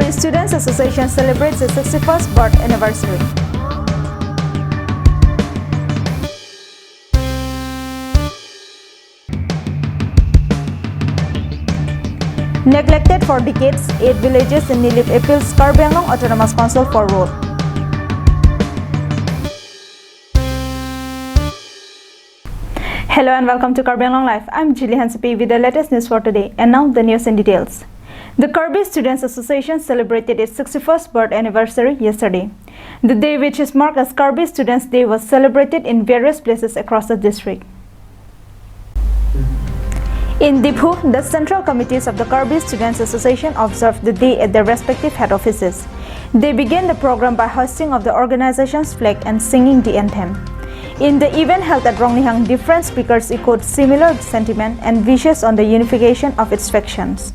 Kirby Students Association celebrates its 61st birth anniversary. Neglected for decades, 8 villages in Nilip appeals Karbi Anglong Autonomous Council for road. Hello and welcome to Karbi Anglong Live. I'm Julie Hansipi with the latest news for today, and now the news in details. The Kirby Students Association celebrated its 61st birth anniversary yesterday. The day, which is marked as Kirby Students' Day, was celebrated in various places across the district. In Diphu, the central committees of the Kirby Students Association observed the day at their respective head offices. They began the program by hoisting of the organization's flag and singing the anthem. In the event held at Rongnihang, different speakers echoed similar sentiment and wishes on the unification of its factions.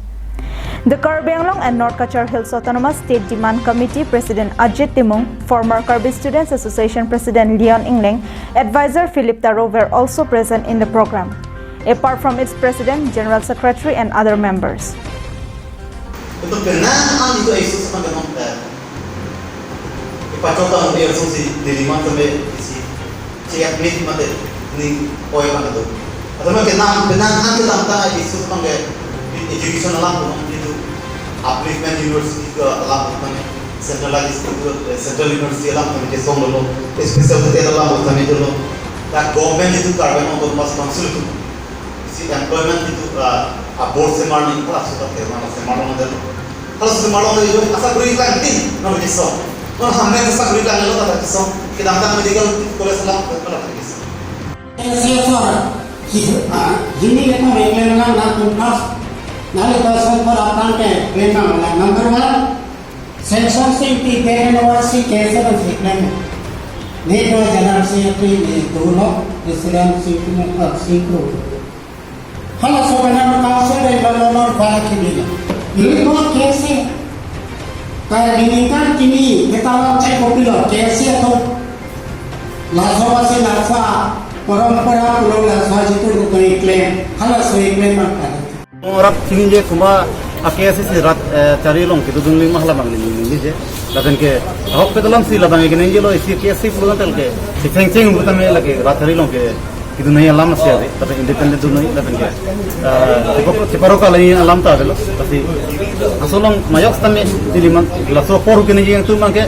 The Karbi Anglong and North Kachar Hills Autonomous State Demand Committee President Ajit Timung, former Kirby Students Association President Leon Ingling, Advisor Philip Taro were also present in the program, apart from its President, General Secretary and other members. Education alam itu upliftment university alam centralized central university alam kami jesong dulu special state alam kami dulu dan government itu Karbi Autonomous Council itu si employment itu board semar ni kelas sudah terima semar orang itu kalau semar orang itu asal beri lagi nama jesong kalau hamil asal beri lagi lo tak jesong kita antara medical college alam kita tak jesong. Ini kita mengklaim nak tuntas. Naik pasal per apa ke? Memang number one, section safety university कैसे बन सकते हैं? नहीं तो general से अपनी दोनों decision सीखो। हम सोचना काउंसिल में बलोनों फाइल किया। ये तो कैसे? पर डिनिकल किनी किताबों से कॉपी लो कैसे तो लासवा से लासवा परंपरा पुलों लासवा जितने को कोई क्लेम हम सोई क्लेम मत करें. Orang sini je cuma akhirnya sih rat cari long kita dulu lima halam ni je, lapan ke awak pedalam sih labang ini je lo isi sih pulang tel ke, ceng bukan me lagi rat cari long ke kita naik alam sih ada, tapi independen tu naik lapan ke, ceparo kali alam tak ada lo, tapi asal long mayok stamme di lima laso poru kini je yang tu mangke,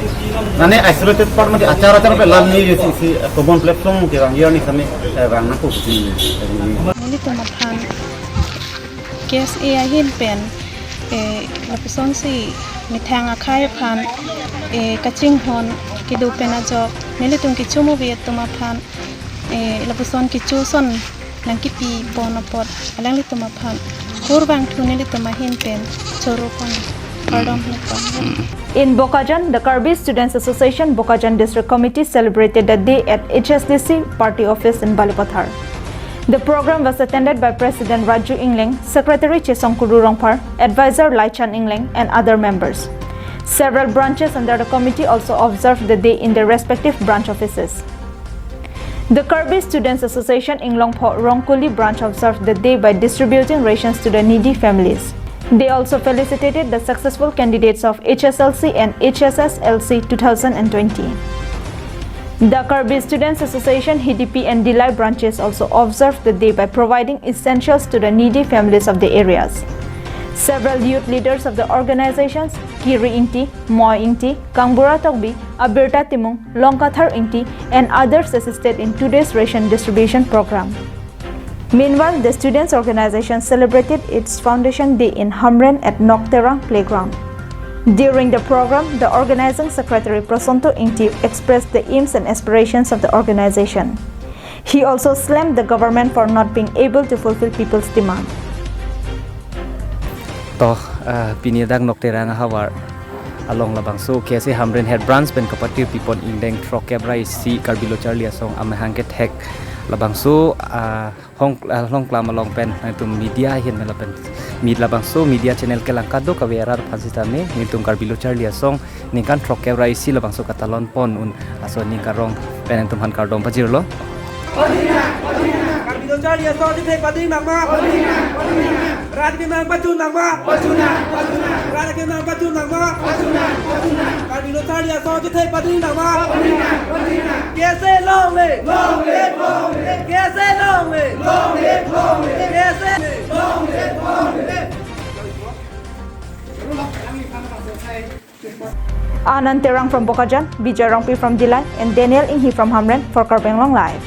nane isolated part mangke acara pe lal ni je si common platform ke orang ni stamme orang nak sini. Ini teman-teman. Kes hin pen lapison si mithang akhai phan kaching hon kidu pena jok nelitung kichu mo viet tuma phan lapison kichu son nang kipi bonopot alang li tuma phan kurbang thune li tuma hin pen choro kon pardon hokon. In Bokajan, the Kirby Students Association Bokajan District Committee celebrated the day at HSDC Party Office in Balipathar. The program was attended by President Raju Ingling, Secretary Chesong Kudurongpar, Advisor Laichan Ingling, and other members. Several branches under the committee also observed the day in their respective branch offices. The Kirby Students Association Inglongpho Rongkuli branch observed the day by distributing rations to the needy families. They also felicitated the successful candidates of HSLC and HSSLC 2020. The Kirby Students Association HDP and Dilai branches also observed the day by providing essentials to the needy families of the areas. Several youth leaders of the organizations, Kiri Ingti, Moy Ingti, Kangbura Tokbi, Abirta Timung, Longkathar Ingti, and others assisted in today's ration distribution program. Meanwhile, the students' organization celebrated its foundation day in Hamren at Nokterang Playground. During the program, the organizing secretary Prasonto Ingti expressed the aims and aspirations of the organization. He also slammed the government for not being able to fulfill people's demand. Toh pinidang Nokterang hawar along labang so kese Hamren head branch ben kapati people indeng trokebra isi Karbilo Charlie song amehangket hek labang so hong klam along pen itu media hin melapen mid labang so media channel ke langkado kawerar pansitame nitung Karbilo Charlie song ningkan trokebra isi labang so katalon pon un aso ningkarong pen entum han kardom pajirlo Karbilo Charlie song di pading nama Radkinang Bajunang Ma Radkinang Bajunang Ma Karbilo Charlia so Jithe Padrinang Ma Kese long live Kese long live Kese long live Anand Terang from Bokajan, Vijay Rangpi from Dilai, and Daniel Inghi from Hamren for Karbeng Long Live.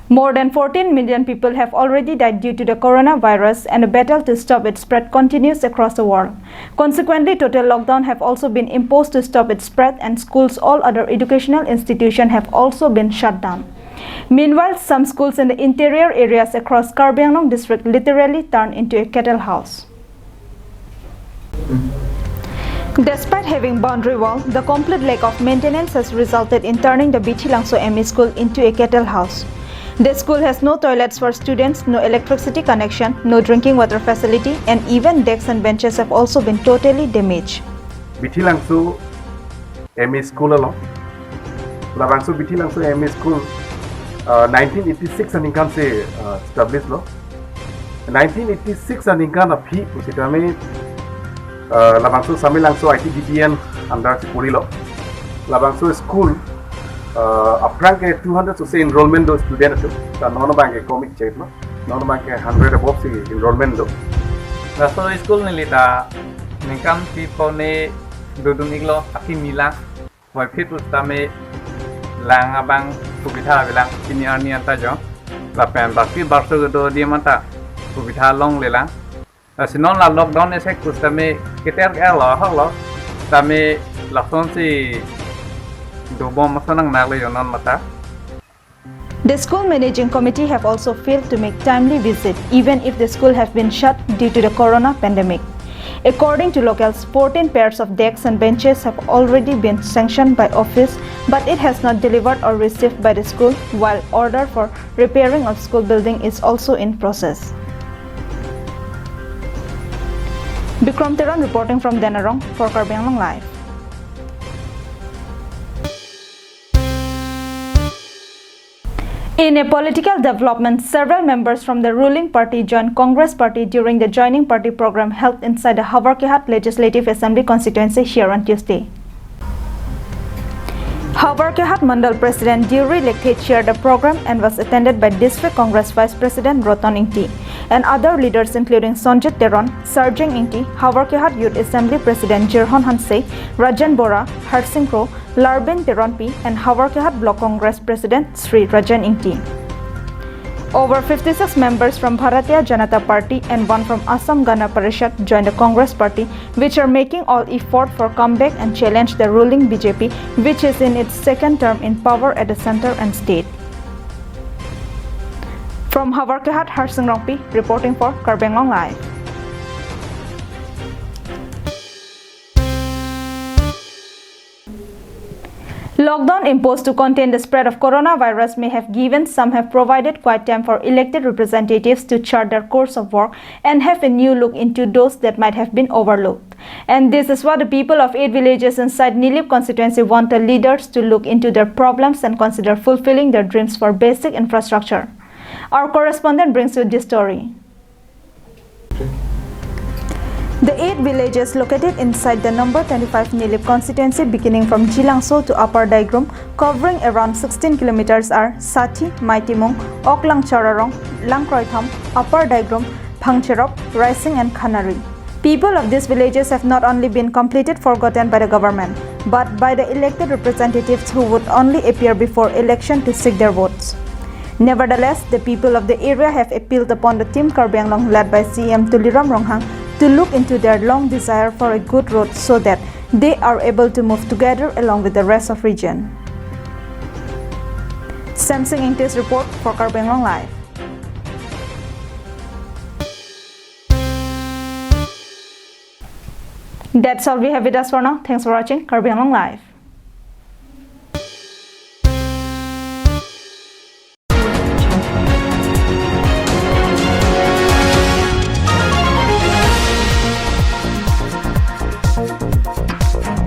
More than 14 million people have already died due to the coronavirus, and the battle to stop its spread continues across the world. Consequently, total lockdown have also been imposed to stop its spread, and schools, all other educational institutions have also been shut down. Meanwhile, some schools in the interior areas across Karbi Anglong district literally turned into a cattle house. Despite having boundary wall, the complete lack of maintenance has resulted in turning the Bichi Langso ME school into a cattle house. The school has no toilets for students, no electricity connection, no drinking water facility, and even desks and benches have also been totally damaged. Bichi Langso ME school along. Labangso Bichi Langso ME school 1986 an income se established lo. 1986 an income of he usitame Labangso Samilangso ITBTN under Puri lo. Labangso school uprank 200 so say enrollment do student to the non bank comic check no non bank 100 above si enrollment do. Raso school nilita ningkam people ne dudung iglo akimila wai fit ustame lang abang subitha bilang ini arni anta jo la pen bakti barso do dia mata subitha long lela sinon la lockdown ese ustame keter lo halo tame lakson si do bom masanang nagle yonon mata. The school managing committee have also failed to make timely visit even if the school have been shut due to the corona pandemic. According to locals, 14 pairs of desks and benches have already been sanctioned by office, but it has not delivered or received by the school, while order for repairing of school building is also in process. Bikram Teran reporting from Denarong for Karbi Anglong Live. In a political development, several members from the ruling party joined Congress party during the joining party program held inside the Havarkehat Legislative Assembly constituency here on Tuesday. Havarkehat Mandal President Duri Lekhe chaired the program and was attended by District Congress Vice President Roton Ingti and other leaders including Sonjit Teron, Sarjeng Ingti, Havarkehat Youth Assembly President Jirhon Hansei, Rajan Bora, Harsing Kro, Larbin Teronpi, and Havarkehat Block Congress President Sri Rajan Ingti. Over 56 members from Bharatiya Janata Party and one from Assam Gana Parishad joined the Congress party, which are making all effort for comeback and challenge the ruling BJP, which is in its second term in power at the center and state. From Havarkehat, Harsing Rongpi reporting for Karbi Anglong Live. Lockdown imposed to contain the spread of coronavirus may have given some have provided quiet time for elected representatives to chart their course of work and have a new look into those that might have been overlooked. And this is what the people of 8 villages inside Nilip constituency want the leaders to look into their problems and consider fulfilling their dreams for basic infrastructure. Our correspondent brings you this story. The 8 villages located inside the number 25 Nilip constituency beginning from Jilangso to Upper Daigrum, covering around 16 kilometers are Sati, Maitimung, Oklang Chararong, Langkroitham, Upper Daigrum, Phangcherop, Rising and Khanari. People of these villages have not only been completely forgotten by the government, but by the elected representatives who would only appear before election to seek their votes. Nevertheless, the people of the area have appealed upon the team Karbi Anglong led by CM Tuliram Ronghang to look into their long desire for a good road so that they are able to move together along with the rest of region. Samsung Ingtis report for Karbi Anglong Live. That's all we have with us for now. Thanks for watching Karbi Anglong Live.